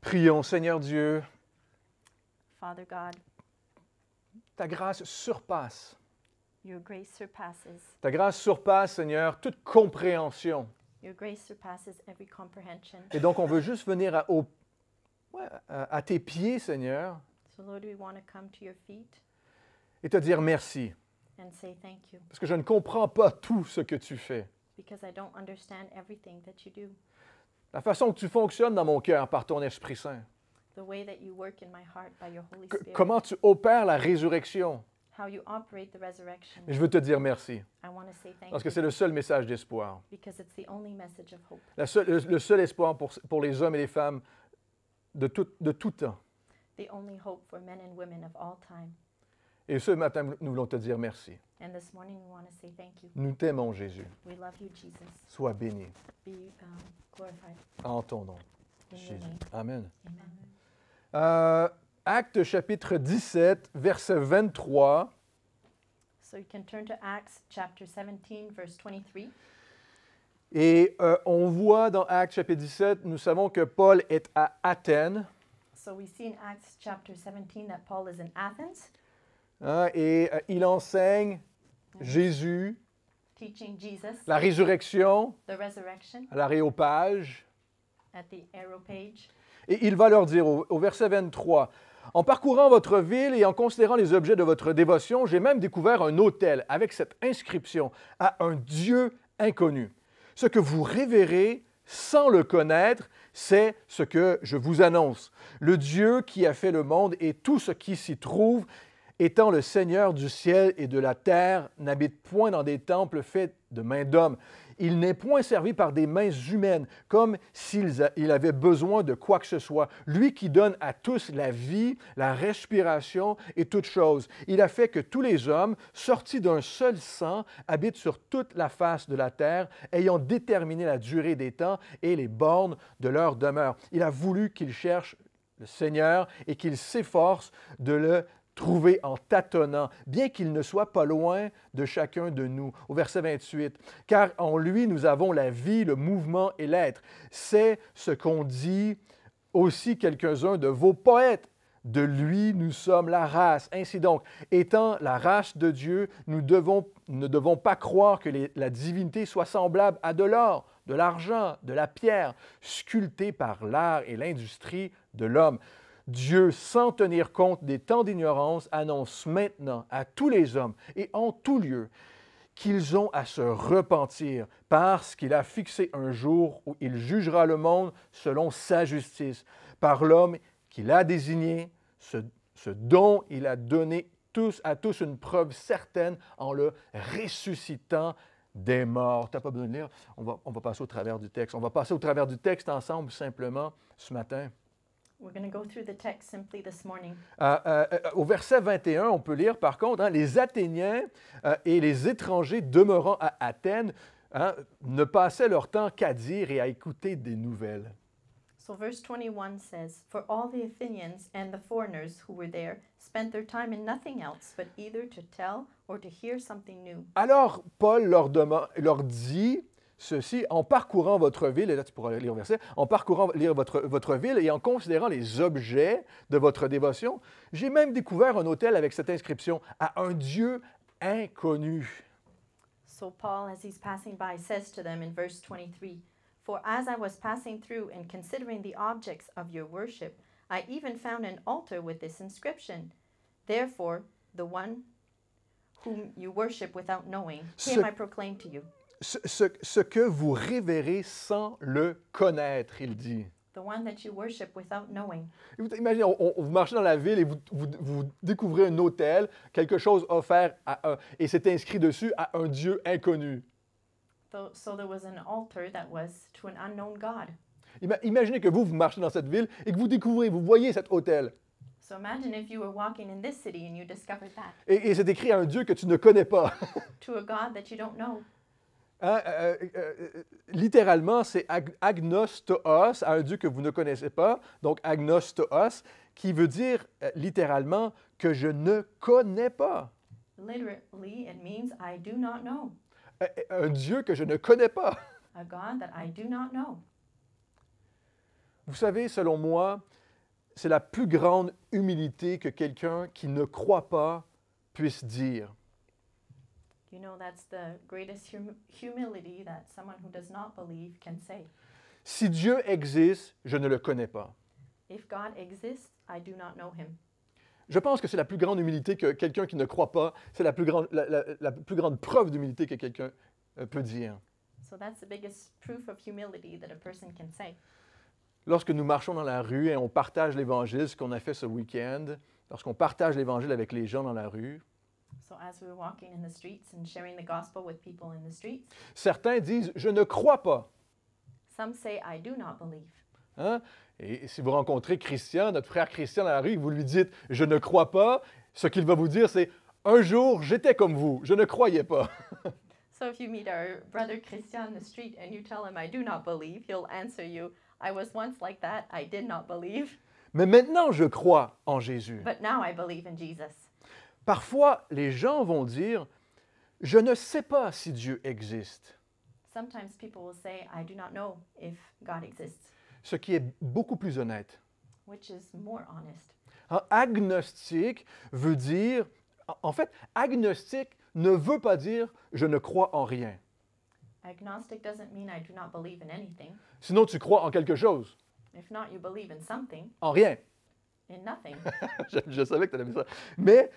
Prions, Seigneur Dieu, Father God, ta grâce surpasse. your grace surpasses. Ta grâce surpasse, Seigneur, toute compréhension. Your grace surpasses every comprehension. Et donc, on veut juste venir à tes pieds, Seigneur, So Lord, we want to come to your feet et te dire merci. and say thank you, Parce que je ne comprends pas tout ce que tu fais. because I don't understand everything that you do. La façon que tu fonctionnes dans mon cœur par ton Esprit Saint. The way that you work in my heart by your Holy Que- Spirit. comment tu opères la résurrection. How you operate the resurrection. Et je veux te dire merci. I want to say thank Parce que you, c'est le seul message d'espoir. because it's the only message of hope. Le seul espoir pour les hommes et les femmes de tout temps. The only hope for men and women of all time. Et ce matin, nous voulons te dire merci. And this morning we want to say thank you. Nous t'aimons, Jésus. We love you, Jesus. Sois béni Be glorified en ton nom. in your Jésus. name. Amen. Amen. Actes chapitre 17, verset 23. So you can turn to Acts chapter 17, verse 23. Et on voit dans Actes chapitre 17, nous savons que Paul est à Athènes. So we see in Acts chapter 17 that Paul is in Athens, Hein, et il enseigne Jésus, teaching Jesus, la résurrection, the resurrection, l'aréopage. at the Areopage. Et il va leur dire au verset 23, « En parcourant votre ville et en considérant les objets de votre dévotion, j'ai même découvert un autel avec cette inscription à un Dieu inconnu. Ce que vous révérez sans le connaître, c'est ce que je vous annonce. Le Dieu qui a fait le monde et tout ce qui s'y trouve, étant le Seigneur du ciel et de la terre, n'habite point dans des temples faits de mains d'hommes. Il n'est point servi par des mains humaines, comme il avait besoin de quoi que ce soit. Lui qui donne à tous la vie, la respiration et toutes choses. Il a fait que tous les hommes, sortis d'un seul sang, habitent sur toute la face de la terre, ayant déterminé la durée des temps et les bornes de leur demeure. Il a voulu qu'ils cherchent le Seigneur et qu'ils s'efforcent de le trouver en tâtonnant, bien qu'il ne soit pas loin de chacun de nous. Au verset 28, « Car en lui nous avons la vie, le mouvement et l'être. C'est ce qu'ont dit aussi quelques-uns de vos poètes. De lui nous sommes la race. Ainsi donc, étant la race de Dieu, nous ne devons pas croire que la divinité soit semblable à de l'or, de l'argent, de la pierre, sculptée par l'art et l'industrie de l'homme. Dieu, sans tenir compte des temps d'ignorance, annonce maintenant à tous les hommes et en tout lieu qu'ils ont à se repentir parce qu'il a fixé un jour où il jugera le monde selon sa justice, par l'homme qu'il a désigné, ce dont il a donné à tous une preuve certaine en le ressuscitant des morts. Tu n'as pas besoin de lire, on va passer au travers du texte. On va passer au travers du texte ensemble simplement ce matin. We're going to go through the text simply this morning. Au verset 21, on peut lire par contre, hein, les Athéniens et les étrangers demeurant à Athènes ne passaient leur temps qu'à dire et à écouter des nouvelles. So verse 21 says, For all the Athenians and the foreigners who were there spent their time in nothing else but either to tell or to hear something new. Alors Paul leur dit ceci, en parcourant votre ville, et là tu pourras lire le verset, en parcourant votre ville et en considérant les objets de votre dévotion, j'ai même découvert un autel avec cette inscription, à un Dieu inconnu. So Paul, as he's passing by, says to them in verse 23, For as I was passing through and considering the objects of your worship, I even found an altar with this inscription, Therefore, the one whom you worship without knowing, him I proclaim to you. Ce que vous révérez sans le connaître, il dit. The one that you worship without knowing. Imaginez, vous marchez dans la ville et vous découvrez un autel, quelque chose offert et c'est inscrit dessus à un Dieu inconnu. So there was an altar that was to an unknown God. Imaginez que vous marchez dans cette ville et que vous découvrez, vous voyez cet autel. So imagine if you were walking in this city and you discovered that. Et c'est écrit à un Dieu que tu ne connais pas. To a God that you don't know. Littéralement, c'est agnostos, à un Dieu que vous ne connaissez pas, donc agnostos, qui veut dire littéralement que je ne connais pas. Literally, it means I do not know. Un Dieu que je ne connais pas. A God that I do not know. Vous savez, selon moi, c'est la plus grande humilité que quelqu'un qui ne croit pas puisse dire. You know, that's the greatest humility that someone who does not believe can say. Si Dieu existe, je ne le connais pas. If God exists, I do not know him. Je pense que c'est la plus grande humilité que quelqu'un qui ne croit pas, c'est la plus grande preuve d'humilité que quelqu'un peut dire. So that's the biggest proof of humility that a person can say. Lorsque nous marchons dans la rue et on partage l'Évangile, ce qu'on a fait ce week-end, lorsqu'on partage l'Évangile avec les gens dans la rue, So as we were walking in the streets and sharing the gospel with people in the streets, certains disent « je ne crois pas ». some say, I do not believe. Hein? Et si vous rencontrez Christian, notre frère Christian dans la rue, et vous lui dites « je ne crois pas », ce qu'il va vous dire, c'est « un jour, j'étais comme vous, je ne croyais pas ». So if you meet our brother Christian in the street and you tell him, I do not believe, he'll answer you, I was once like that, I did not believe, Mais maintenant, je crois en Jésus. but now I believe in Jesus. Parfois, les gens vont dire « je ne sais pas si Dieu existe », Sometimes people will say, I do not know if God exists, ce qui est beaucoup plus honnête. which is more honest. Hein, agnostique veut dire, en fait, agnostique ne veut pas dire « je ne crois en rien Agnostic doesn't mean I do not believe in anything. ». Sinon, tu crois en quelque chose, If not, you believe in something, en rien. in nothing. Je savais que tu allais dire ça. Mais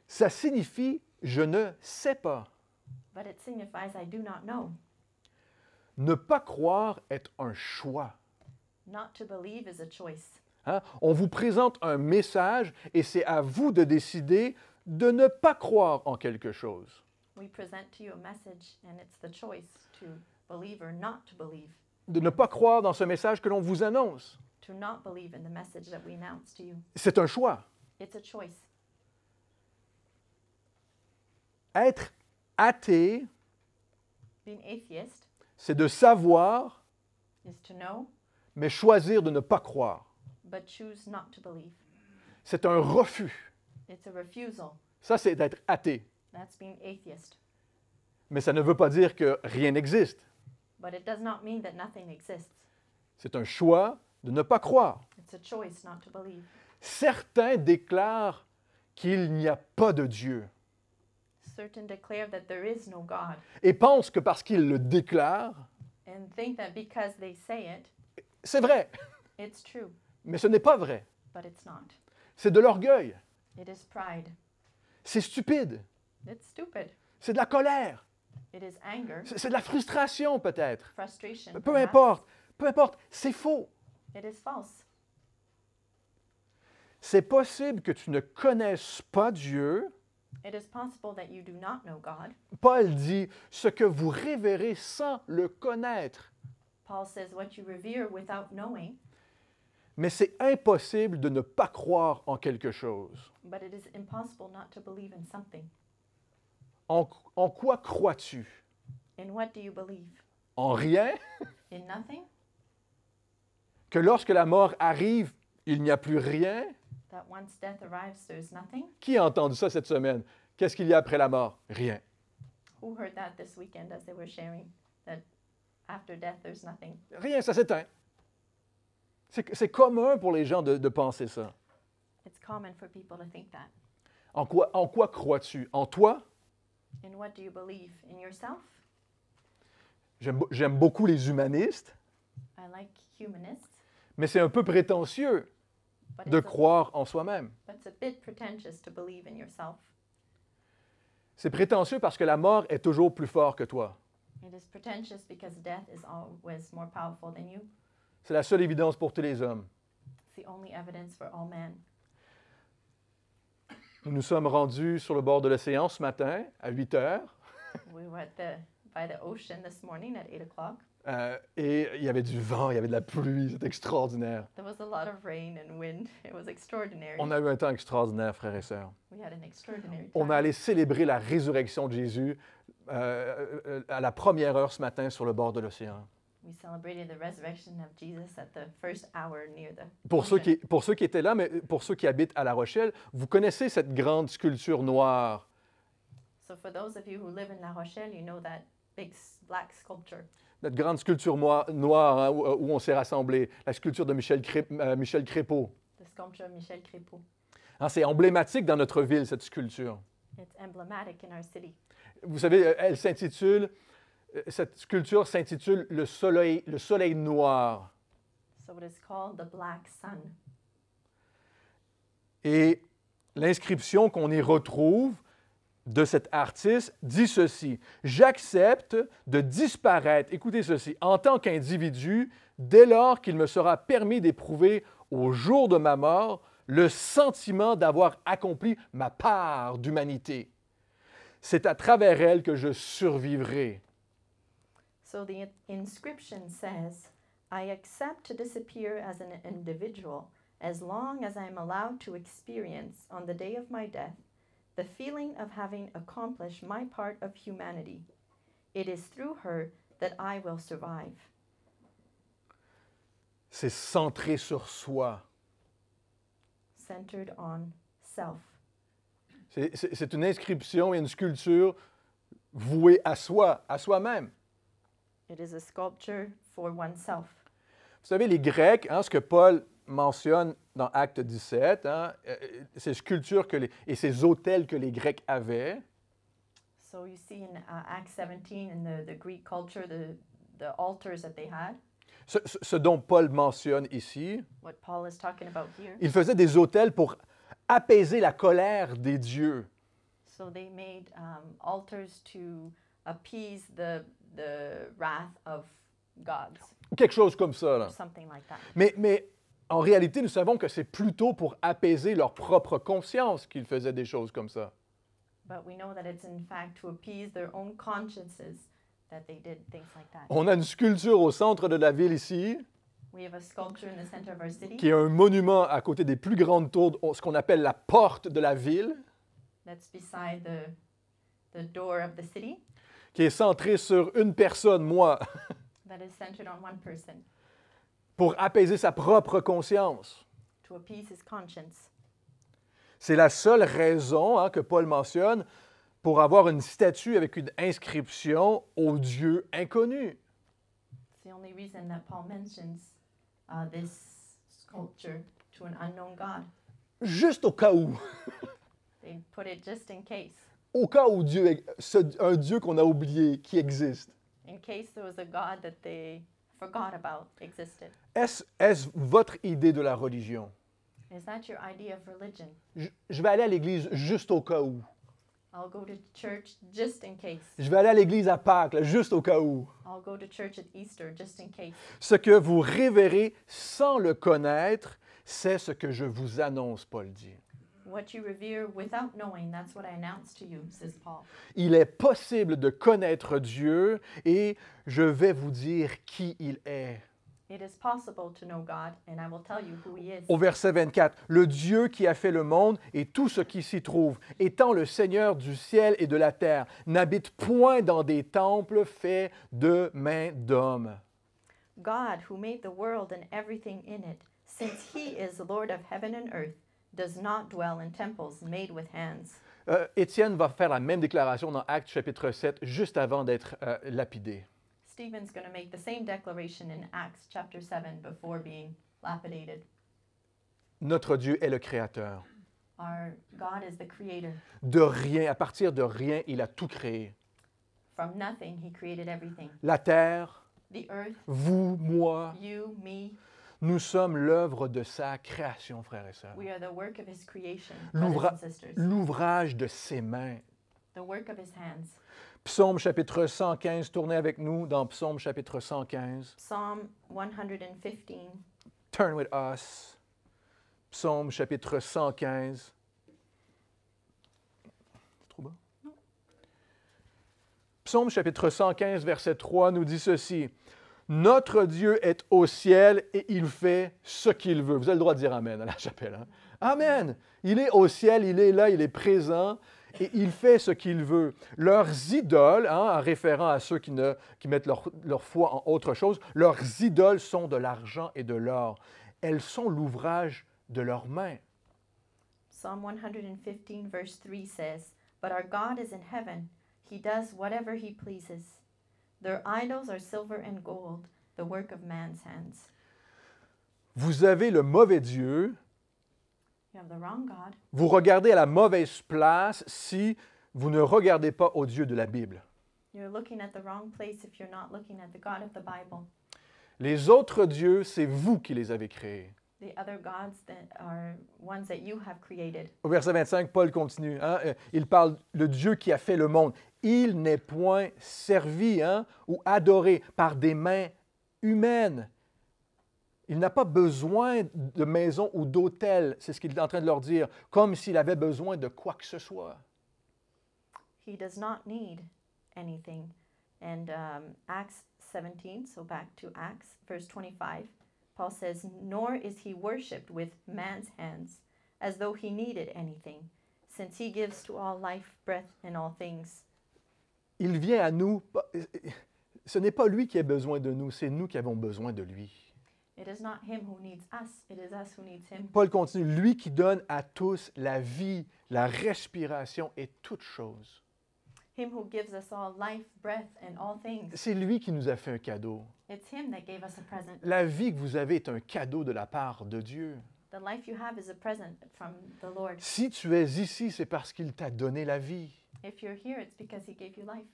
ça signifie « je ne sais pas ». But it signifies I do not know. Ne pas croire est un choix. Not to believe is a choice. Hein? On vous présente un message et c'est à vous de décider de ne pas croire en quelque chose. We present to you a message, and it's the choice to believe or not to believe. De ne pas croire dans ce message que l'on vous annonce. To not believe in the message that we announce to you. C'est un choix. It's a choice. Être athée, Being atheist c'est de savoir, is to know, mais choisir de ne pas croire. but choose not to believe. C'est un refus. It's a refusal. Ça, c'est d'être athée. That's being atheist. Mais ça ne veut pas dire que rien n'existe. But it does not mean that nothing exists. C'est un choix de ne pas croire. It's a choice not to believe. Certains déclarent qu'il n'y a pas de Dieu Certain declare that there is no God et pensent que parce qu'ils le déclarent, and think that because they say it, c'est vrai. it's true. Mais ce n'est pas vrai. But it's not. C'est de l'orgueil. It is pride. C'est stupide. It's stupid. C'est de la colère. It is anger, C'est de la frustration peut-être. frustration. Peu perhaps. importe. Peu importe. C'est faux. It is false. C'est possible que tu ne connaisses pas Dieu. It is possible that you do not know God. Paul dit ce que vous révérez sans le connaître. Paul says what you revere without knowing, Mais c'est impossible de ne pas croire en quelque chose. but it is impossible not to believe in something. En quoi crois-tu? In what do you believe? En rien? In nothing? Que lorsque la mort arrive, il n'y a plus rien? That once death arrives, there's nothing? Qui a entendu ça cette semaine? Qu'est-ce qu'il y a après la mort? Rien. Who heard that this weekend as they were sharing that after death there's nothing? Rien, ça s'éteint. C'est commun pour les gens de penser ça. It's common for people to think that. En quoi crois-tu? En toi? In what do you believe? In yourself? J'aime beaucoup les humanistes, I like humanists, mais c'est un peu prétentieux but de croire en soi-même. it's a bit pretentious to believe in yourself. C'est prétentieux parce que la mort est toujours plus forte que toi. It is pretentious because death is always more powerful than you. C'est la seule évidence pour tous les hommes. It's the only evidence for all men. Nous nous sommes rendus sur le bord de l'océan ce matin à 8 heures We were by the ocean this morning at 8 o'clock. et il y avait du vent, il y avait de la pluie, c'était extraordinaire. There was a lot of rain and wind. It was extraordinary. On a eu un temps extraordinaire, frères et sœurs. We had an extraordinary time. On est allé célébrer la résurrection de Jésus à la première heure ce matin sur le bord de l'océan. We celebrated the resurrection of Jesus at the first hour near the Pour ceux ocean. qui étaient là, mais pour ceux qui habitent à La Rochelle, vous connaissez cette grande sculpture noire. So for those of you who live in La Rochelle, you know that black sculpture. Notre grande sculpture noire hein, où on s'est rassemblés, la sculpture de Michel Crépeau. The sculpture of Michel Crépeau. Hein, c'est emblématique dans notre ville, cette sculpture. It's emblematic in our city. Vous savez, cette sculpture s'intitule le soleil noir. So it is called the Black Sun. Et l'inscription qu'on y retrouve de cet artiste dit ceci: « J'accepte de disparaître, écoutez ceci, en tant qu'individu, dès lors qu'il me sera permis d'éprouver au jour de ma mort le sentiment d'avoir accompli ma part d'humanité. C'est à travers elle que je survivrai. » So the inscription says, I accept to disappear as an individual as long as I am allowed to experience on the day of my death the feeling of having accomplished my part of humanity. It is through her that I will survive. C'est centré sur soi. Centered on self. C'est une inscription et une sculpture vouée à soi, à soi-même. It is a sculpture for oneself. Vous savez, les Grecs, hein, ce que Paul mentionne dans Acte 17, hein, ces sculptures et ces autels que les Grecs avaient, So you see in Acts 17 in the Greek culture, the altars that they had, ce dont Paul mentionne ici, what Paul is talking about here. ils faisaient des autels pour apaiser la colère des dieux. So they made altars to appease the wrath of gods, Quelque chose comme ça. Là. something like that. Mais en réalité, nous savons que c'est plutôt pour apaiser leur propre conscience qu'ils faisaient des choses comme ça. But we know that it's in fact to appease their own consciences that they did things like that. On a une sculpture au centre de la ville ici, We have a sculpture in the center of our city qui est un monument à côté des plus grandes tours, ce qu'on appelle la porte de la ville, that's beside the door of the city qui est centrée sur une personne, moi, that is centered on one person pour apaiser sa propre conscience. to appease his conscience. C'est la seule raison hein, que Paul mentionne pour avoir une statue avec une inscription au Dieu inconnu. It's the only reason that Paul mentions this sculpture to an unknown God. Juste au cas où. They put it just in case. Au cas où un Dieu qu'on a oublié qui existe. In case there was a God that they forgot about existed. Est-ce votre idée de la religion? Is that your idea of religion? Je vais aller à l'église juste au cas où. I'll go to church just in case. Je vais aller à l'église à Pâques, là, juste au cas où. I'll go to church at Easter just in case. Ce que vous révérez sans le connaître, c'est ce que je vous annonce, Paul dit. What you revere without knowing, that's what I announce to you, says Paul. Il est possible de connaître Dieu et je vais vous dire qui il est. It is possible to know God, and I will tell you who He is. Au verset 24, le Dieu qui a fait le monde et tout ce qui s'y trouve, étant le Seigneur du ciel et de la terre, n'habite point dans des temples faits de mains d'hommes. God, who made the world and everything in it, since He is the Lord of heaven and earth, does not dwell in temples made with hands. Étienne va faire la même déclaration dans Actes chapitre 7, juste avant d'être lapidé. Stephen's going to make the same declaration in Acts chapter 7 before being lapidated. Notre Dieu est le Créateur. Our God is the creator. De rien, à partir de rien, il a tout créé. From nothing, He created everything. La terre, The earth, vous, moi, you, me, nous sommes l'œuvre de sa création, frères et sœurs. we are the work of His creation, L'ouvra- brothers and sisters. L'ouvrage de ses mains. The work of His hands. Psaume chapitre 115, tournez avec nous dans Psaume chapitre 115. Psalm 115. Turn with us. Psaume chapitre 115. C'est trop bas? Psaume chapitre 115, verset 3 nous dit ceci. Notre Dieu est au ciel et il fait ce qu'il veut. Vous avez le droit de dire Amen à la chapelle. Hein? Amen. Il est au ciel, il est là, il est présent et il fait ce qu'il veut. Leurs idoles, hein, en référant à ceux qui mettent leur foi en autre chose, leurs idoles sont de l'argent et de l'or. Elles sont l'ouvrage de leurs mains. Psalm 115, verse 3 says, But our God is in heaven. He does whatever He pleases. Their idols are silver and gold, the work of man's hands. Vous avez le mauvais Dieu, You have the wrong God. vous regardez à la mauvaise place si vous ne regardez pas au Dieu de la Bible. You're looking at the wrong place if you're not looking at the God of the Bible. Les autres dieux, c'est vous qui les avez créés. The other gods that are ones that you have created. Au verset 25, Paul continue. Il parle le Dieu qui a fait le monde. Il n'est point servi ou adoré par des mains humaines. Il n'a pas besoin de maison ou d'hôtel, c'est ce qu'il est en train de leur dire, comme s'il avait besoin de quoi que ce soit. He does not need anything. And Acts 17, so back to Acts, verse 25, Paul says, "Nor is he worshipped with man's hands, as though he needed anything, since he gives to all life, breath, and all things." Il vient à nous. Ce n'est pas lui qui a besoin de nous, c'est nous qui avons besoin de lui. It is not him who needs us, it is us who needs him. Paul continue, lui qui donne à tous la vie, la respiration et toutes choses. Him who gives us all life, breath, and all things. C'est lui qui nous a fait un cadeau. It's him that gave us a present. La vie que vous avez est un cadeau de la part de Dieu. The life you have is a present from the Lord. Si tu es ici, c'est parce qu'il t'a donné la vie. If you're here, it's because he gave you life.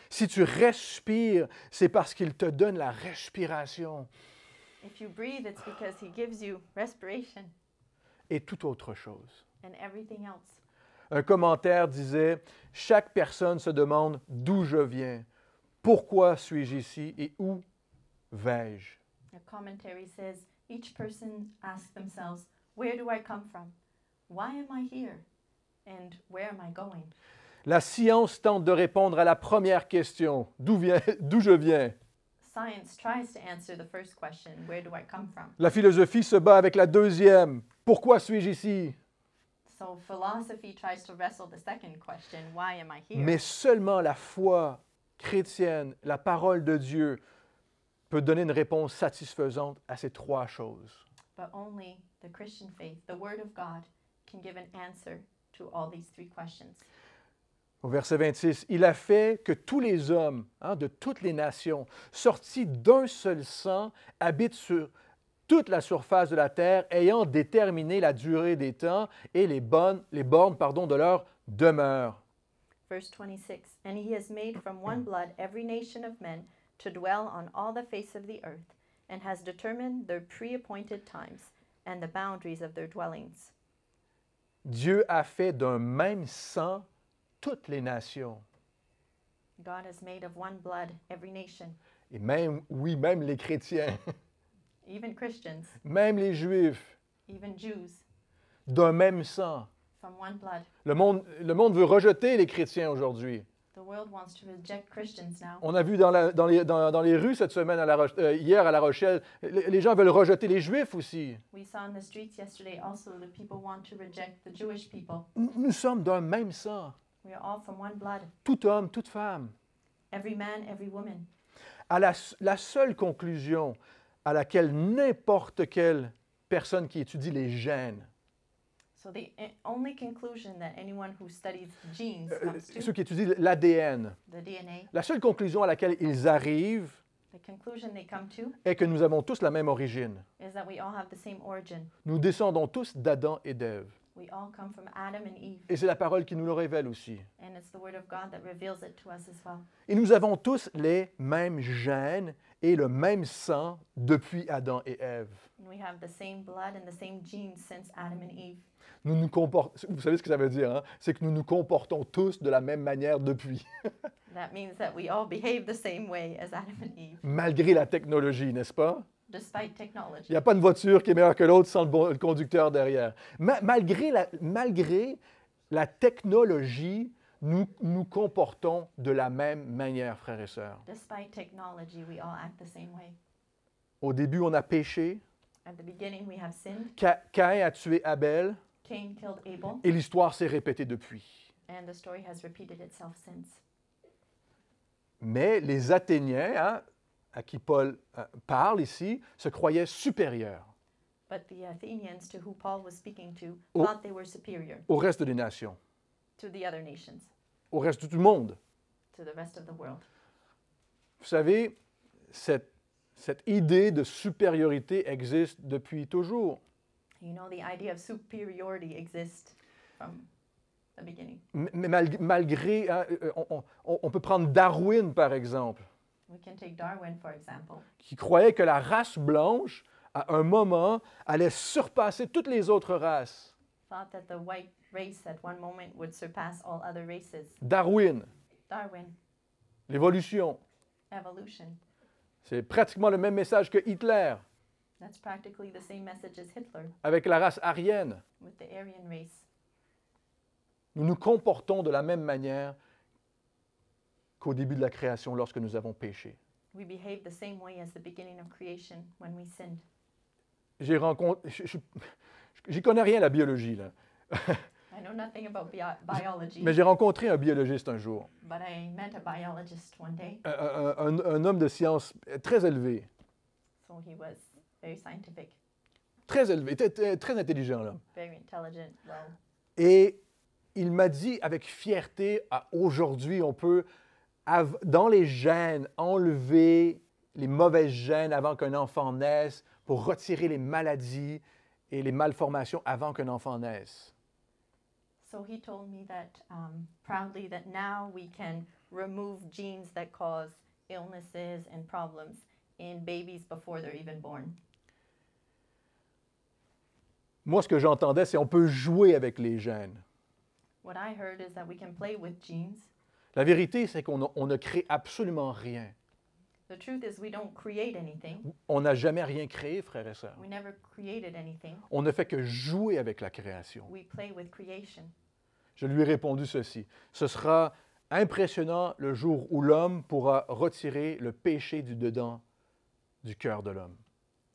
Si tu respires, c'est parce qu'il te donne la respiration If you breathe, it's because he gives you respiration et toute autre chose. and everything else. Un commentaire disait, « Chaque personne se demande d'où je viens, pourquoi suis-je ici et où vais-je? » A commentary says, each person asks themselves, where do I come from? Why am I here? And where am I going? La science tente de répondre à la première question, « D'où je viens? » Science tries to answer the first question, where do I come from? La philosophie se bat avec la deuxième, « Pourquoi suis-je ici? » So philosophy tries to wrestle the second question, why am I here? Mais seulement la foi chrétienne, la parole de Dieu, peut donner une réponse satisfaisante à ces trois choses. But only the Christian faith, the Word of God, can give an answer to all these three questions. Au verset 26, « Il a fait que tous les hommes de toutes les nations, sortis d'un seul sang, habitent sur toute la surface de la terre, ayant déterminé la durée des temps et les bornes de leur demeure. » Verse 26, "And he has made from one blood every nation of men to dwell on all the face of the earth, and has determined their pre-appointed times and the boundaries of their dwellings." Dieu a fait d'un même sang toutes les nations. God has made of one blood every nation, Et même, oui, même les chrétiens, even Christians, même les Juifs, even Jews, d'un même sang. from one blood. Le monde veut rejeter les chrétiens aujourd'hui. The world wants to reject Christians now. On a vu dans les rues cette semaine, hier à La Rochelle, les gens veulent rejeter les Juifs aussi. We saw in the streets yesterday also that people want to reject the Jewish people. Nous sommes d'un même sang, We are all from one blood, tout homme, toute femme. every man, every woman. À la seule conclusion à laquelle n'importe quelle personne qui étudie les gènes, So the only conclusion that anyone who studies genes comes ceux to, qui étudient l'ADN, the DNA, la seule conclusion à laquelle ils arrivent the conclusion they come to est que nous avons tous la même origine. is that we all have the same origin. Nous descendons tous d'Adam et d'Ève. We all come from Adam and Eve, Et c'est la parole qui nous le révèle aussi. and it's the Word of God that reveals it to us as well. Et nous avons tous les mêmes gènes et le même sang depuis Adam et Ève. And we have the same blood and the same genes since Adam and Eve. Vous savez ce que ça veut dire, hein? C'est que nous nous comportons tous de la même manière depuis, That means that we all behave the same way as Adam and Eve, malgré la technologie, n'est-ce pas? despite Il technology. n'y a pas une voiture qui est meilleure que l'autre sans le conducteur derrière. Malgré la technologie, nous nous comportons de la même manière, frères et sœurs. Despite technology, we all act the same way. Au début, on a péché. At the beginning, we have sinned. Caïn a tué Abel Cain killed Abel, et l'histoire s'est répétée depuis. and the story has repeated itself since. Mais les Athéniens, à qui Paul parle ici, se croyaient supérieurs But the Athenians, to who Paul was speaking to, Oh. thought they were superior au reste des nations, to the other nations, au reste du monde. to the rest of the world. Vous savez, cette idée de supériorité existe depuis toujours. You know, the idea of superiority exists from the beginning. Mais malgré, hein, on peut prendre Darwin, par exemple, We can take Darwin, for example, qui croyait que la race blanche, à un moment, allait surpasser toutes les autres races. thought that the white race at one moment would surpass all other races. Darwin, Darwin, l'évolution, evolution. c'est pratiquement le même message que Hitler, That's practically the same message as Hitler avec la race aryenne. with the Aryan race. Nous nous comportons de la même manière qu'au début de la création, lorsque nous avons péché. We behave the same way as the beginning of creation when we sinned. J'ai rencontré, j'y connais rien à la biologie, là. I know nothing about biology, Mais j'ai rencontré un biologiste un jour, but I met a biologist one day, un homme de science très élevé, so he was very scientific, très élevé, très intelligent, là. very intelligent, well. Et il m'a dit avec fierté, aujourd'hui, on peut, dans les gènes, enlever les mauvaises gènes avant qu'un enfant naisse pour retirer les maladies et les malformations avant qu'un enfant naisse. So he told me that proudly that now we can remove genes that cause illnesses and problems in babies before they're even born. Moi, ce que j'entendais, c'est qu'on peut jouer avec les gènes. What I heard is that we can play with genes. La vérité, c'est qu'on ne crée absolument rien. The truth is we don't create anything. On n'a jamais rien créé, frères et sœurs. We never created anything. On ne fait que jouer avec la création. We play with creation. Je lui ai répondu ceci. Ce sera impressionnant le jour où l'homme pourra retirer le péché du dedans du cœur de l'homme.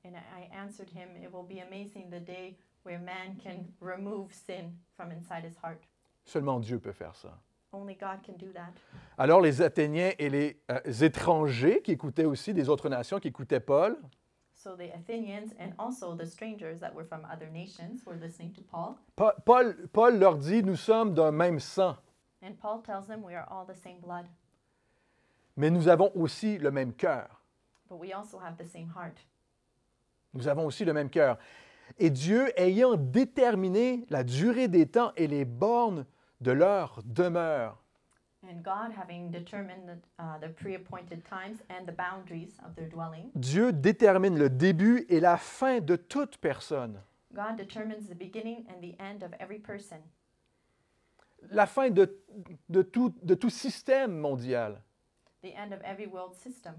And I answered him, it will be amazing the day where man can remove sin from inside his heart. Seulement Dieu peut faire ça. Only God can do that. Alors les Athéniens et les étrangers qui écoutaient aussi des autres nations, qui écoutaient Paul, So the Athenians and also the strangers that were from other nations were listening to Paul. Paul leur dit, nous sommes d'un même sang, And Paul tells them we are all the same blood, mais nous avons aussi le même cœur. but we also have the same heart. Nous avons aussi le même cœur. Et Dieu, ayant déterminé la durée des temps et les bornes de leur demeure, And God, having determined the pre-appointed times and the boundaries of their dwelling, Dieu détermine le début et la fin de toute personne. God determines the beginning and the end of every person, La fin de tout système mondial. the end of every world system,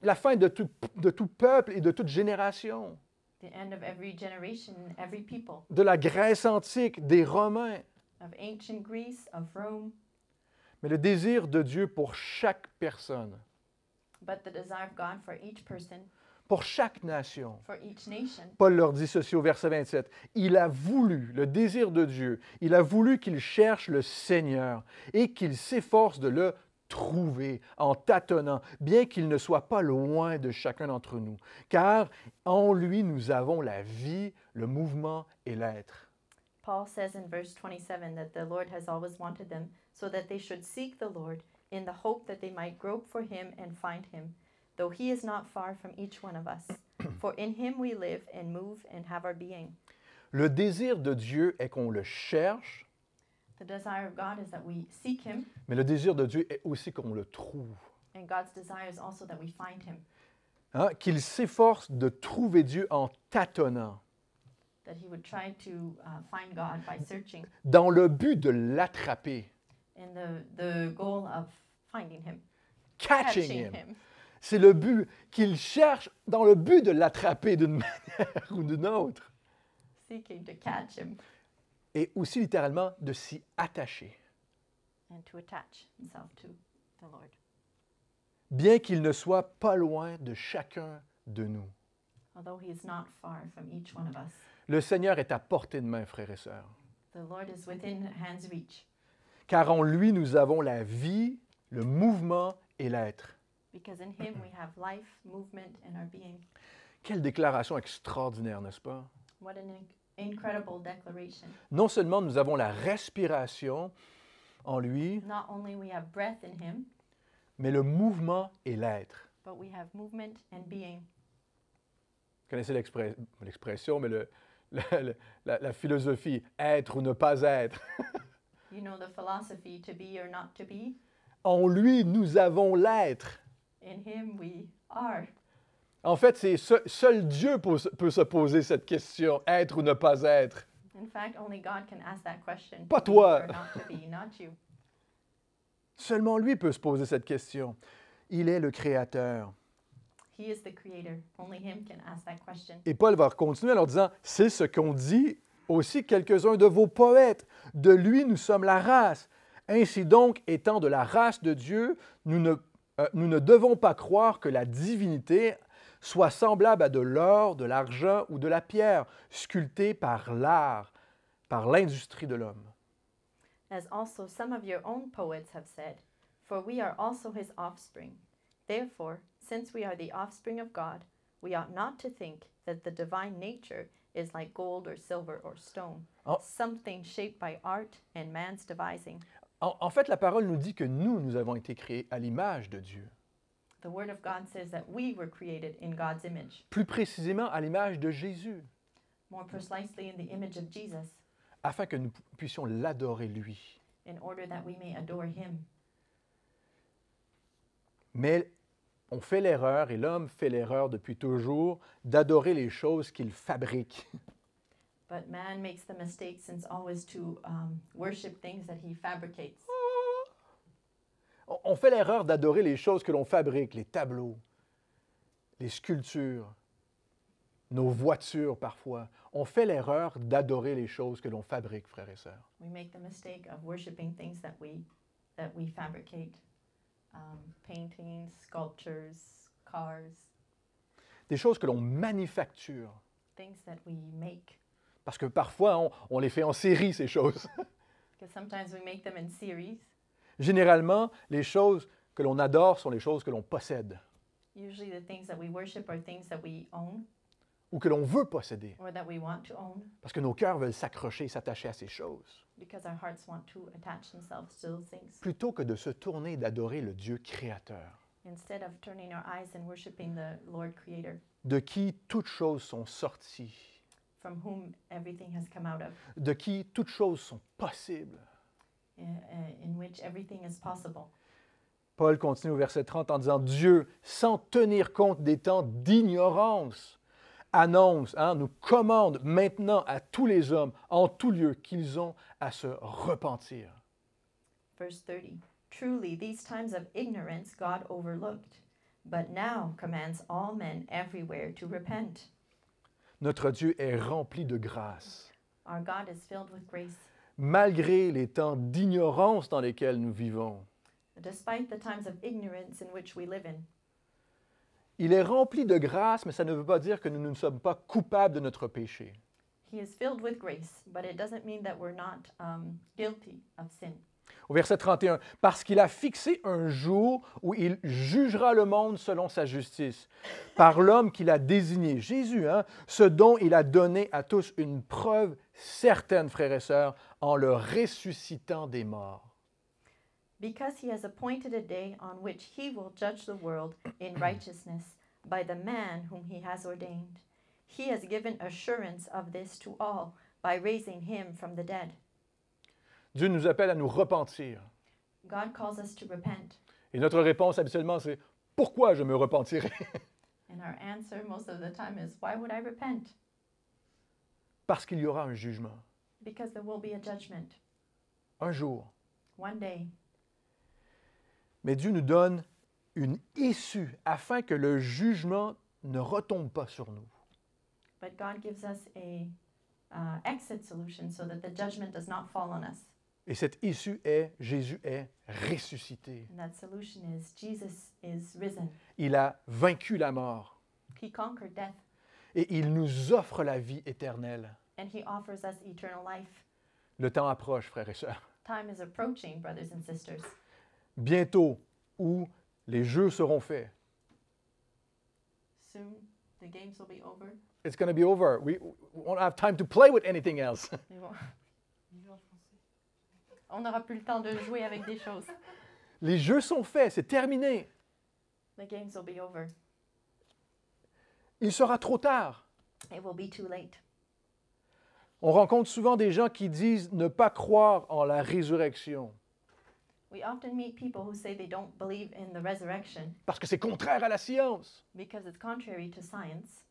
La fin de tout peuple et de toute génération. the end of every generation, every people, De la Grèce antique, des Romains. of ancient Greece, of Rome, Mais le désir de Dieu pour chaque personne, but the desire of God for each person, pour chaque nation. for each nation. Paul leur dit ceci au verset 27. Il a voulu, le désir de Dieu, il a voulu qu'il cherche le Seigneur et qu'il s'efforce de le trouver en tâtonnant, bien qu'il ne soit pas loin de chacun d'entre nous. Car en lui, nous avons la vie, le mouvement et l'être. Paul says in verse 27 that the Lord has always wanted them so that they should seek the Lord in the hope that they might grope for him and find him, though he is not far from each one of us. For in him we live and move and have our being. Le désir de Dieu est qu'on le cherche, The desire of God is that we seek him, mais le désir de Dieu est aussi qu'on le trouve. and God's desire is also that we find him, Hein? Qu'il s'efforce de trouver Dieu en tâtonnant, that he would try to find God by searching dans le but de l'attraper, in the goal of finding him, catching him. C'est le but qu'il cherche dans le but de l'attraper d'une manière ou d'une autre. seeking to catch him Et aussi littéralement de s'y attacher. and to attach himself to the Lord. Bien qu'il ne soit pas loin de chacun de nous. Although he is not far from each one of us. Le Seigneur est à portée de main, frères et sœurs. The Lord is within hand's reach, Car en lui, nous avons la vie, le mouvement et l'être. because in him we have life, movement, and our being. Quelle déclaration extraordinaire, n'est-ce pas? What an incredible declaration. Non seulement nous avons la respiration en lui, Not only we have breath in him, mais le mouvement et l'être. but we have movement and being. Vous connaissez l'expression, mais la philosophie, être ou ne pas être. You know the philosophy, to be or not to be. En lui, nous avons l'être. In him we are. En fait, c'est seul Dieu peut se poser cette question, être ou ne pas être. In fact, only God can ask that question. Pas to be toi. or not to be, not you. Seulement lui peut se poser cette question. Il est le Créateur. He is the creator. Only him can ask that question. Et Paul va continuer en leur disant, c'est ce qu'ont dit aussi quelques-uns de vos poètes. De lui, nous sommes la race. Ainsi donc, étant de la race de Dieu, nous ne devons pas croire que la divinité soit semblable à de l'or, de l'argent ou de la pierre, sculptée par l'art, par l'industrie de l'homme. As also some of your own poets have said, for we are also his offspring. Therefore, since we are the offspring of God, we ought not to think that the divine nature is like gold or silver or stone, Oh. something shaped by art and man's devising. En fait, la parole nous dit que nous avons été créés à l'image de Dieu. The word of God says that we were created in God's image, Plus précisément à l'image de Jésus, more precisely in the image of Jesus, afin que nous puissions l'adorer lui. in order that we may adore him. Mais on fait l'erreur, et l'homme fait l'erreur depuis toujours, d'adorer les choses qu'il fabrique. But man makes the mistake since always to worship things that he fabricates. On fait l'erreur d'adorer les choses que l'on fabrique, les tableaux, les sculptures, nos voitures parfois. On fait l'erreur d'adorer les choses que l'on fabrique, frères et sœurs. We make the mistake of worshiping things that we fabricate, paintings, sculptures, cars, Des choses que l'on manufacture. things that we make. Parce que parfois, on les fait en série, ces choses. Because sometimes we make them in series. Généralement, les choses que l'on adore sont les choses que l'on possède Usually the things that we worship are things that we own ou que l'on veut posséder. or that we want to own Parce que nos cœurs veulent s'accrocher, s'attacher à ces choses. because our hearts want to attach themselves to those things. Plutôt que de se tourner et d'adorer le Dieu créateur, Instead of turning our eyes and worshiping the Lord Creator, de qui toutes choses sont sorties, from whom everything has come out of, de qui toutes choses sont possibles. in which everything is possible. Paul continue au verset 30 en disant, Dieu, sans tenir compte des temps d'ignorance, annonce, nous commande maintenant à tous les hommes, en tout lieu, qu'ils ont à se repentir. Verse 30. Truly, these times of ignorance God overlooked, but now commands all men everywhere to repent. Notre Dieu est rempli de grâce, Our God is filled with grace. malgré les temps d'ignorance dans lesquels nous vivons. Despite the times of ignorance in which we live in, Il est rempli de grâce, mais ça ne veut pas dire que nous ne sommes pas coupables de notre péché. He is filled with grace, but it doesn't mean that we're not guilty of sin. Au verset 31, parce qu'il a fixé un jour où il jugera le monde selon sa justice, par l'homme qu'il a désigné, Jésus, ce dont il a donné à tous une preuve certaine, frères et sœurs, en le ressuscitant des morts. Because he has appointed a day on which he will judge the world in righteousness by the man whom he has ordained. He has given assurance of this to all by raising him from the dead. Dieu nous appelle à nous repentir. God calls us to repent. Et notre réponse habituellement, c'est « Pourquoi je me repentirai? And our answer most of the time is, why would I repent? » Parce qu'il y aura un jugement, Because there will be a judgment un jour. one day. Mais Dieu nous donne une issue afin que le jugement ne retombe pas sur nous. But God gives us a exit solution so that the judgment does not fall on us. Et cette issue est, Jésus est ressuscité. And that solution is Jesus is risen. Il a vaincu la mort He conquered death, et il nous offre la vie éternelle. and he offers us eternal life. Le temps approche, frères et sœurs. Time is approaching, brothers and sisters. Bientôt, où les jeux seront faits. Soon the games will be over. It's going to be over. We won't have time to play with anything else. On n'aura plus le temps de jouer avec des choses. Les jeux sont faits, c'est terminé. the games will be over. Il sera trop tard. It will be too late. On rencontre souvent des gens qui disent ne pas croire en la résurrection We often meet people who say they don't believe in the resurrection parce que c'est contraire à la science. because it's contrary to science.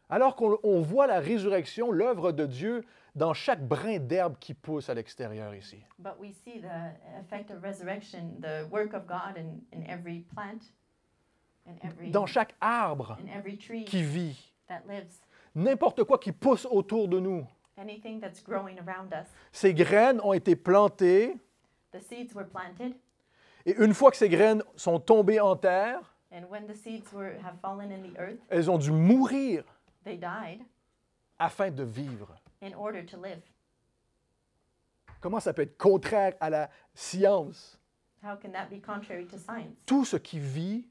Alors qu'on voit la résurrection, l'œuvre de Dieu, dans chaque brin d'herbe qui pousse à l'extérieur ici. But we see the effect of resurrection, the work of God in every plant, Dans chaque arbre in every tree qui vit. that lives, N'importe quoi qui pousse autour de nous. anything that's growing around us. Ces graines ont été plantées The seeds were planted, et une fois que ces graines sont tombées en terre, and when the seeds have fallen in the earth, elles ont dû mourir they died afin de vivre. in order to live. Comment ça peut être contraire à la science? How can that be contrary to science? Tout ce qui vit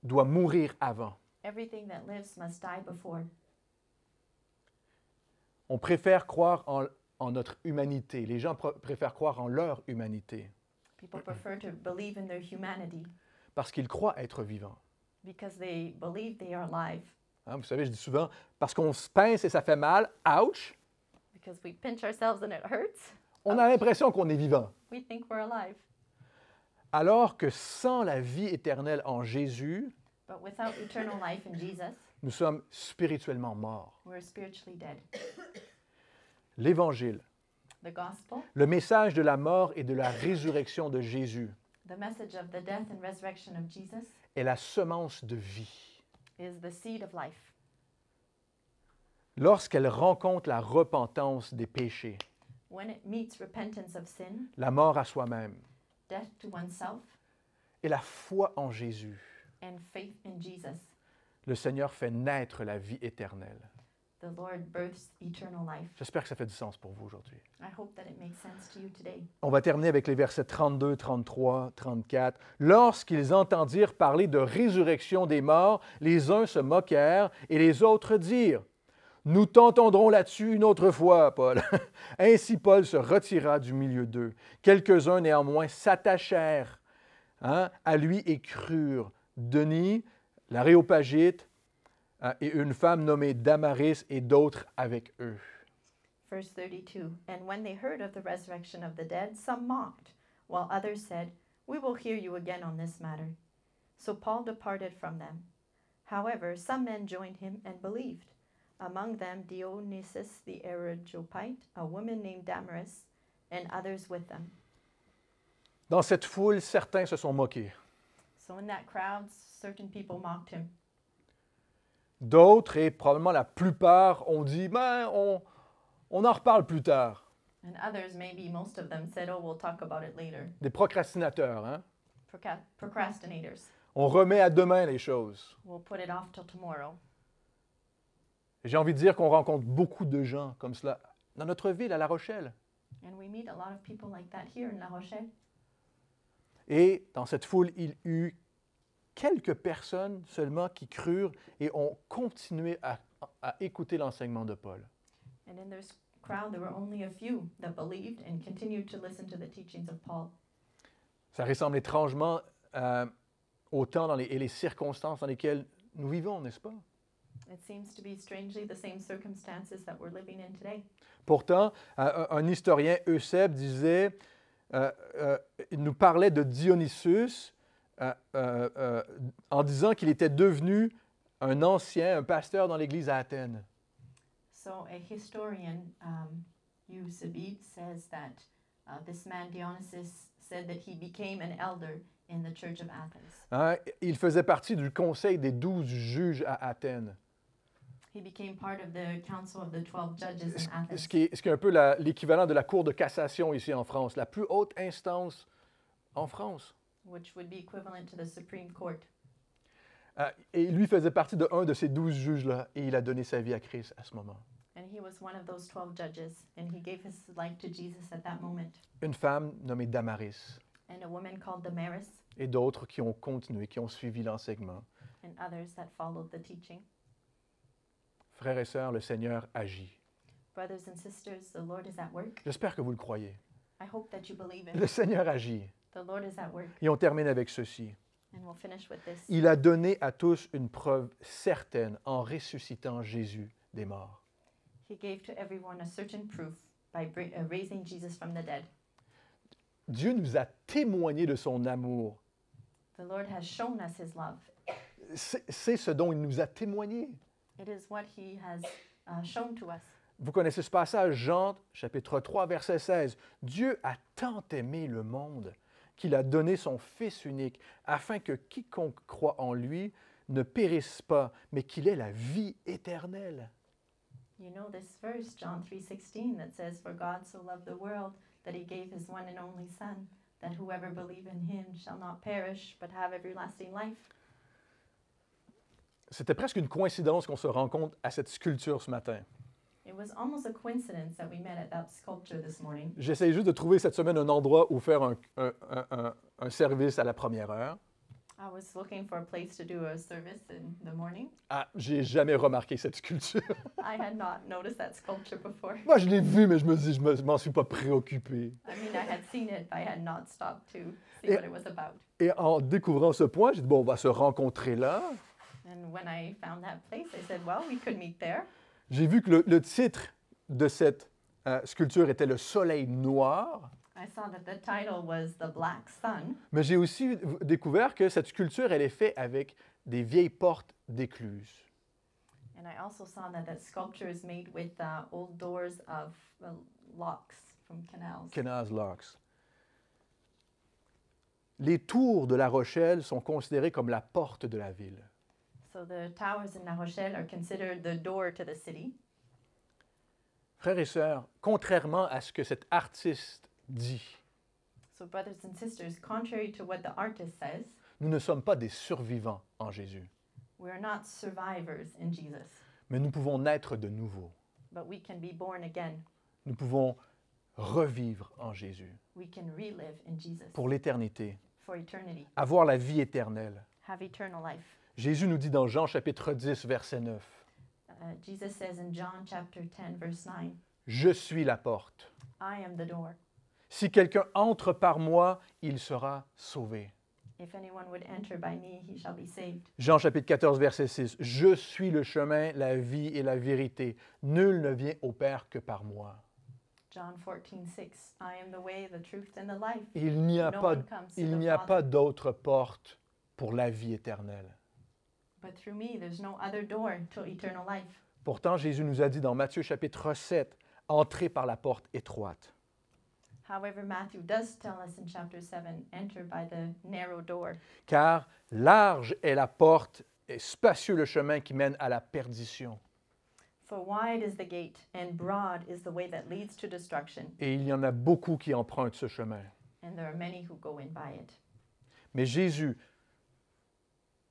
doit mourir avant. Everything that lives must die before. On préfère croire en notre humanité. Les gens préfèrent croire en leur humanité People prefer to believe in their humanity parce qu'ils croient être vivants. because they believe they are alive. Hein, vous savez, je dis souvent, parce qu'on se pince et ça fait mal, ouch, Because we pinch ourselves and it hurts, on a l'impression qu'on est vivant. we think we're alive. Alors que sans la vie éternelle en Jésus, But without eternal life in Jesus, nous sommes spirituellement morts. we're spiritually dead. L'Évangile, The gospel, le message de la mort et de la résurrection de Jésus the message of the death and resurrection of Jesus, est la semence de vie. is the seed of life. Lorsqu'elle rencontre la repentance des péchés, When it meets repentance of sin, la mort à soi-même death to oneself, et la foi en Jésus, and faith in Jesus, le Seigneur fait naître la vie éternelle. the Lord births eternal life. J'espère que ça fait du sens pour vous aujourd'hui. I hope that it makes sense to you today. On va terminer avec les versets 32, 33, 34. Lorsqu'ils entendirent parler de résurrection des morts, les uns se moquèrent et les autres dirent, « Nous t'entendrons là-dessus une autre fois, Paul. » Ainsi Paul se retira du milieu d'eux. Quelques-uns néanmoins s'attachèrent à lui et crurent. Denis, l'Aréopagite, et une femme nommée Damaris et d'autres avec eux. Verse 32, And when they heard of the resurrection of the dead, some mocked, while others said, We will hear you again on this matter. So Paul departed from them. However, some men joined him and believed. Among them Dionysius the Areopagite, a woman named Damaris, and others with them. Dans cette foule, certains se sont moqués. So in that crowd, certain people mocked him. D'autres, et probablement la plupart, ont dit, ben, on en reparle plus tard. And others, maybe most of them, said, Oh, we'll talk about it later. Des procrastinateurs, hein? Procrastinators. On remet à demain les choses. We'll put it off till tomorrow. Et j'ai envie de dire qu'on rencontre beaucoup de gens comme cela dans notre ville, à La Rochelle. And we meet a lot of people like that here in La Rochelle. Et dans cette foule, il y eut quelques personnes seulement qui crurent et ont continué à écouter l'enseignement de Paul. And in this crowd, there were only a few that believed and continued to listen to the teachings of Paul. Ça ressemble étrangement au temps et les circonstances dans lesquelles nous vivons, n'est-ce pas? It seems to be strangely the same circumstances that we're living in today. Pourtant, un historien, Eusèbe, disait, il nous parlait de Dionysius en disant qu'il était devenu un ancien, un pasteur dans l'église à Athènes. So a historian, Eusebius, says that this man Dionysius said that he became an elder in the church of Athens. Hein, il faisait partie du conseil des 12 juges à Athènes. He became part of the council of the 12 judges in Athens. Ce qui est un peu l'équivalent de la Cour de cassation ici en France, la plus haute instance en France. Which would be equivalent to the Supreme Court. Et lui faisait partie d'un de ces 12 juges-là, et il a donné sa vie à Christ à ce moment. And he was one of those 12 judges, and he gave his life to Jesus at that moment. Une femme nommée Damaris, And a woman called Damaris, et d'autres qui ont continué, qui ont suivi l'enseignement. and others that followed the teaching. Frères et sœurs, le Seigneur agit. Brothers and sisters, the Lord is at work. J'espère que vous le croyez. I hope that you believe Le it. Seigneur agit. The Lord is at work. Et on termine avec ceci. And we'll finish with this. Il a donné à tous une preuve certaine en ressuscitant Jésus des morts. He gave to everyone a certain proof by raising Jesus from the dead. Dieu nous a témoigné de son amour. The Lord has shown us his love. C'est ce dont il nous a témoigné. It is what he has shown to us. Vous connaissez ce passage, Jean, chapitre 3, verset 16. Dieu a tant aimé le monde qu'il a donné son Fils unique, afin que quiconque croit en lui ne périsse pas, mais qu'il ait la vie éternelle. You know this verse, John 3:16, that says, "For God so loved the world that he gave his one and only Son, that whoever believes in him shall not perish, but have everlasting life." C'était presque une coïncidence qu'on se rencontre à cette sculpture ce matin. It was almost a coincidence that we met at that sculpture this morning. J'essaie juste de trouver cette semaine un endroit où faire un service à la première heure. I was looking for a place to do a service in the morning. Ah, j'ai jamais remarqué cette sculpture. I had not noticed that sculpture before. Moi, je l'ai vue, mais je me dis, je m'en suis pas préoccupé. I mean, I had seen it, but I had not stopped to see Yeah. what it was about. Et en découvrant ce point, j'ai dit, bon, on va se rencontrer là. And when I found that place, I said, well, we could meet there. J'ai vu que le titre de cette sculpture était Le Soleil noir, I saw that the title was The Black Sun, mais j'ai aussi découvert que cette sculpture, elle est faite avec des vieilles portes d'écluses. and I also saw that that sculpture is made with old doors of locks from canals. Canals Locks. Les tours de La Rochelle sont considérées comme la porte de la ville. So the towers in La Rochelle are considered the door to the city. Frères et sœurs, contrairement à ce que cet artiste dit, So brothers and sisters, contrary to what the artist says, nous ne sommes pas des survivants en Jésus, we are not survivors in Jesus, mais nous pouvons naître de nouveau. but we can be born again. Nous pouvons revivre en Jésus We can relive in Jesus pour l'éternité, for eternity, avoir la vie éternelle. have eternal life. Jésus nous dit dans Jean chapitre 10, verset 9, Jesus says in John chapter 10, verse 9, « Je suis la porte. I am the door. Si quelqu'un entre par moi, il sera sauvé. If anyone would enter by me, he shall be saved. » Jean chapitre 14, verset 6, « Je suis le chemin, la vie et la vérité. Nul ne vient au Père que par moi. » John 14:6, I am the way, the truth, and the life. Il n'y a No pas, one comes to il the n'y a Father pas d'autre porte pour la vie éternelle. but through me. There's no other door to eternal life. Pourtant, Jésus nous a dit dans Matthieu chapitre 7, « Entrez par la porte étroite. However, Matthew does tell us in chapter 7, enter by the narrow door. Car large est la porte et spacieux le chemin qui mène à la perdition. For wide is the gate, and broad is the way that leads to destruction, Et il y en a beaucoup qui empruntent ce chemin. and there are many who go in by it. Mais Jésus,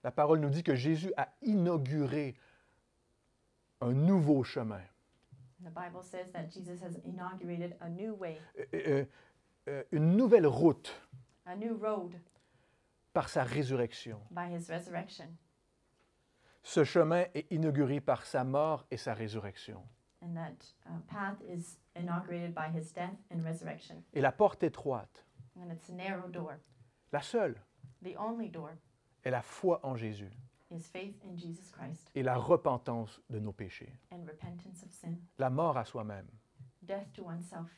la parole nous dit que Jésus a inauguré un nouveau chemin, The Bible says that Jesus has inaugurated a new way, une nouvelle route a new road par sa résurrection. by his resurrection. Ce chemin est inauguré par sa mort et sa résurrection. And that path is inaugurated by his death and resurrection. Et la porte étroite, And it's a narrow door. la seule, The only door est la foi en Jésus is faith in Jesus Christ et la repentance de nos péchés, and repentance of sin, la mort à soi-même, death to oneself,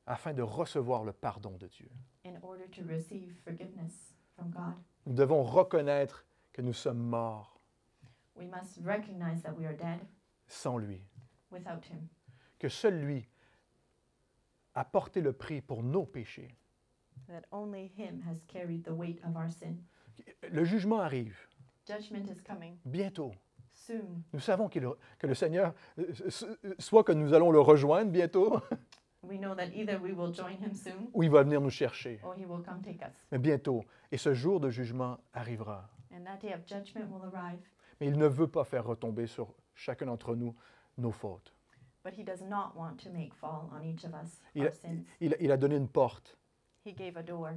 afin de recevoir le pardon de Dieu. in order to receive forgiveness from God. Nous devons reconnaître que nous sommes morts We must recognize that we are dead sans lui, without him, que seul lui a porté le prix pour nos péchés. that only him has carried the weight of our sin. Le jugement arrive Judgment is coming bientôt. soon. Nous savons que le Seigneur, soit que nous allons le rejoindre bientôt, We know that either we will join him soon ou il va venir nous chercher. or he will come take us. Mais bientôt. Et ce jour de jugement arrivera. And that day of judgment will arrive. Mais il ne veut pas faire retomber sur chacun d'entre nous nos fautes. But he does not want to make fall on each of us Il our a, sins. il a donné une porte He gave a door,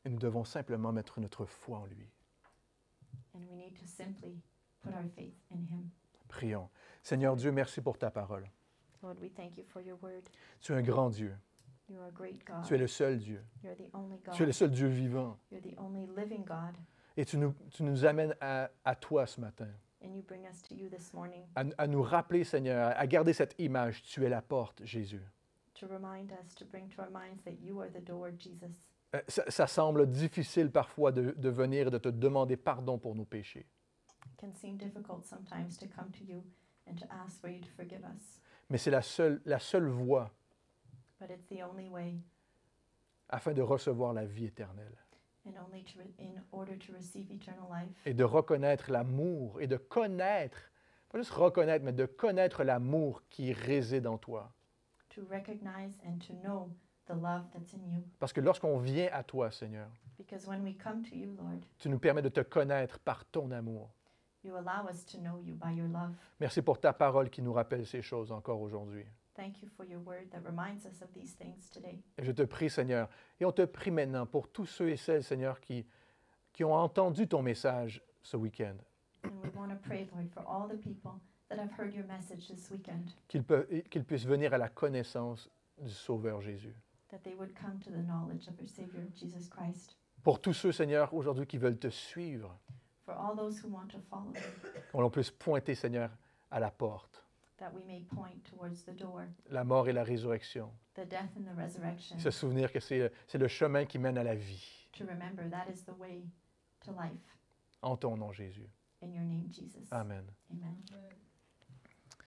et nous devons simplement mettre notre foi en lui. and we need to simply put our faith in him. Prions. Seigneur Dieu, merci pour ta parole. Lord, we thank you for your word. Tu es un grand Dieu. You are a great God. Tu es le seul Dieu. You're the only God. Tu es le seul Dieu vivant. You're the only living God. Et tu nous amènes à toi ce matin, And you bring us to you this morning à nous rappeler, Seigneur, à garder cette image. Tu es la porte, Jésus. to remind us, to bring to our minds that you are the door, Jesus. Ça semble difficile parfois de venir et de te demander pardon pour nos péchés. It can seem difficult sometimes to come to you and to ask for you to forgive us. Mais c'est la seule voie But it's the only way afin de recevoir la vie éternelle and only in order to receive eternal life et de reconnaître l'amour et de connaître, pas juste reconnaître, mais de connaître l'amour qui réside en toi. to recognize and to know the love that's in you. Parce que lorsqu'on vient à toi, Seigneur, Because when we come to you, Lord, tu nous permets de te connaître par ton amour. you allow us to know you by your love. Merci pour ta parole qui nous rappelle ces choses encore aujourd'hui. Thank you for your word that reminds us of these things today. Et je te prie, Seigneur, et on te prie maintenant pour tous ceux et celles, Seigneur, qui ont entendu ton message ce week-end, And we want to pray, Lord, for all the people that have heard your message this weekend, qu'ils puissent venir à la connaissance du Sauveur Jésus. that they would come to the knowledge of our Savior, Jesus Christ. Pour tous ceux, Seigneur, aujourd'hui qui veulent te suivre, For all those who want to follow you, qu'on l'on puisse pointer, Seigneur, à la porte, that we may point towards the door, la mort et la résurrection. the death and the resurrection, Se souvenir que c'est le chemin qui mène à la vie. to remember that is the way to life. En ton nom, Jésus. In your name, Jesus. Amen. Amen.